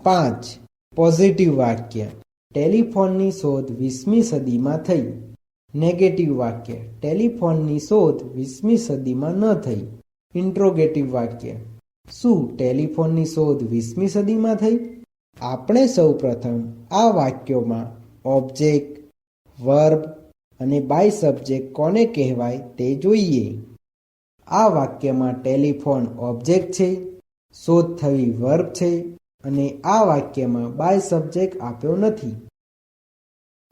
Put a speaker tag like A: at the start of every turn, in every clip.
A: 5. Positive વાક્ય. ટેલિફોનની શોધ 20મી સદીમાં થઈ. નેગેટિવ વાક્ય. ટેલિફોનની શોધ 20મી સદીમાં ન થઈ. ઇન્ટ્રોગેટિવ વાક્ય. શું ટેલિફોનની શોધ 20મી સદીમાં થઈ? આપણે સૌ પ્રથમ આ વાક્યોમાં ઓબ્જેક્ટ, વર્બ અને બાય સબ્જેક્ટ કોને કહેવાય તે જોઈએ. આ વાક્યમાં ટેલિફોન ઓબ્જેક્ટ છે, શોધ થવી વર્બ છે અને આ વાક્યમાં બાય સબ્જેક્ટ આપ્યો નથી.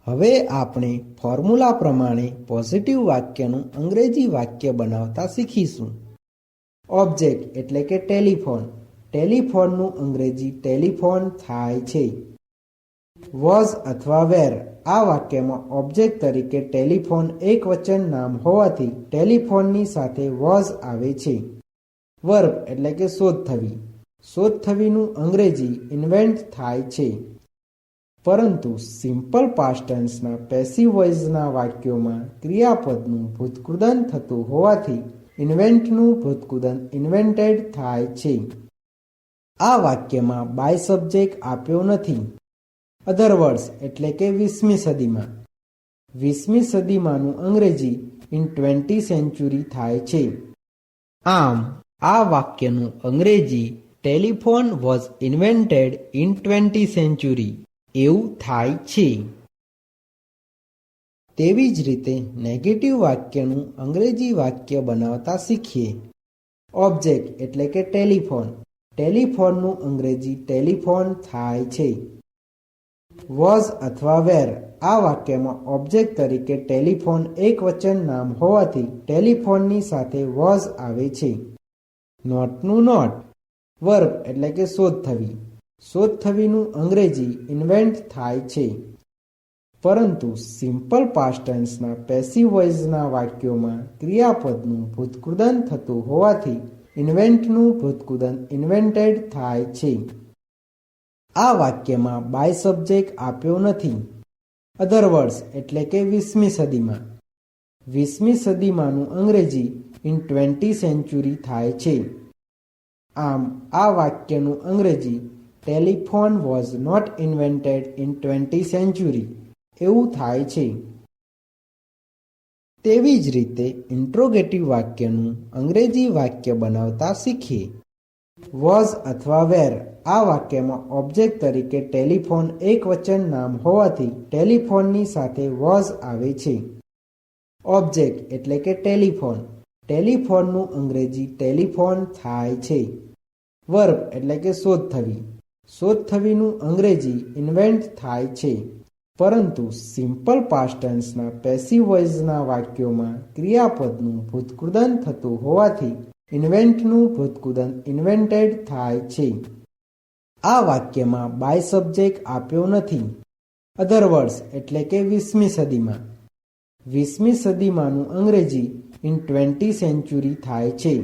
A: હવે આપણે ફોર્મ્યુલા પ્રમાણે પોઝિટિવ વાક્યનું અંગ્રેજી વાક્ય બનાવતા શીખીશું. ઓબ્જેક્ટ એટલે કે ટેલિફોન. ટેલિફોનનું અંગ્રેજી ટેલિફોન થાય છે. વોઝ અથવા વેર. આ વાક્યમાં ઓબ્જેક્ટ તરીકે ટેલિફોન એકવચન નામ હોવાથી ટેલિફોનની સાથે વોઝ આવે છે. વર્બ એટલે કે શોધ થવી. શોધ થવીનું અંગ્રેજી ઇન્વેન્ટ થાય છે. પરંતુ સિમ્પલ પાસ્ટ ટેન્સના પેસિવ વોઇસના વાક્યોમાં ક્રિયાપદનું ભૂતકૃદન થતું હોવાથી ઇન્વેન્ટનું ભૂતકૃદન ઇન્વેન્ટેડ થાય છે. આ વાક્યમાં બાય સબ્જેક્ટ આપ્યો નથી. અધર વર્ડ્સ એટલે કે 20મી સદીમાં. 20મી સદીમાંનું અંગ્રેજી ઇન 20th સેન્ચુરી થાય છે. આમ આ વાક્યનું અંગ્રેજી telephone was invented in 20th century એવું થાય છે. તેવી જ રીતે નેગેટિવ વાક્યનું અંગ્રેજી વાક્ય બનાવતા શીખીએ. ઓબ્જેક્ટ એટલે કે ટેલિફોન. ટેલિફોનનું અંગ્રેજી ટેલિફોન થાય છે. વોઝ અથવા વેર. આ વાક્યમાં ઓબ્જેક્ટ તરીકે ટેલિફોન એકવચન નામ હોવાથી ટેલિફોનની સાથે વોઝ આવે છે. નોટનું નોટ. વર્બ એટલે કે શોધ થવી. શોધ થવીનું અંગ્રેજી ઇન્વેન્ટ થાય છે. પરંતુ સિમ્પલ પાસ્ટ ટેન્સના પેસિવ વોઇસના વાક્યોમાં ક્રિયાપદનું ભૂતકૃદન થતું હોવાથી ઇન્વેન્ટનું ભૂતકૃદન ઇન્વેન્ટેડ થાય છે. આ વાક્યમાં બાય સબ્જેક્ટ આપ્યો નથી. અધર વર્ડ્સ એટલે કે 20મી સદીમાં. 20મી સદીમાંનું અંગ્રેજી ઇન 20th સેન્ચુરી થાય છે. આમ આ વાક્યનું અંગ્રેજી telephone was not invented in 20th century એવું થાય છે. તેવી જ રીતે ઇન્ટ્રોગેટિવ વાક્યનું અંગ્રેજી વાક્ય બનાવતા શીખીએ. વોઝ અથવા વેર. આ વાક્યમાં ઓબ્જેક્ટ તરીકે ટેલિફોન એકવચન નામ હોવાથી ટેલિફોનની સાથે વોઝ આવે છે. ઓબ્જેક્ટ એટલે કે ટેલિફોન. ટેલિફોનનું અંગ્રેજી ટેલિફોન થાય છે. વર્બ એટલે કે શોધ થવી. શોધ થવીનું અંગ્રેજી ઇન્વેન્ટ થાય છે. પરંતુ સિમ્પલ પાસ્ટ ટેન્સના પેસિવ વોઇસના વાક્યોમાં ક્રિયાપદનું ભૂતકૃદન થતું હોવાથી ઇન્વેન્ટનું ભૂતકૃદન ઇન્વેન્ટેડ થાય છે. આ વાક્યમાં બાય સબ્જેક્ટ આપ્યો નથી. અધર વર્ડ્સ એટલે કે 20મી સદીમાં. 20મી સદીમાંનું અંગ્રેજી ઇન 20th સેન્ચુરી થાય છે.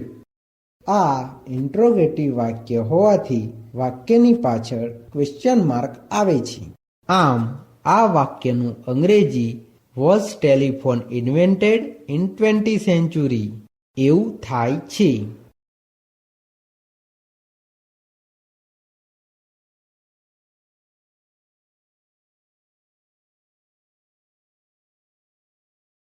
A: આ ઇન્ટ્રોગેટિવ વાક્ય હોવાથી વાક્યની પાછળ ક્વેશ્ચન માર્ક આવે છે. આમ આ વાક્યનું અંગ્રેજી was telephone invented in 20th century એવું થાય છે.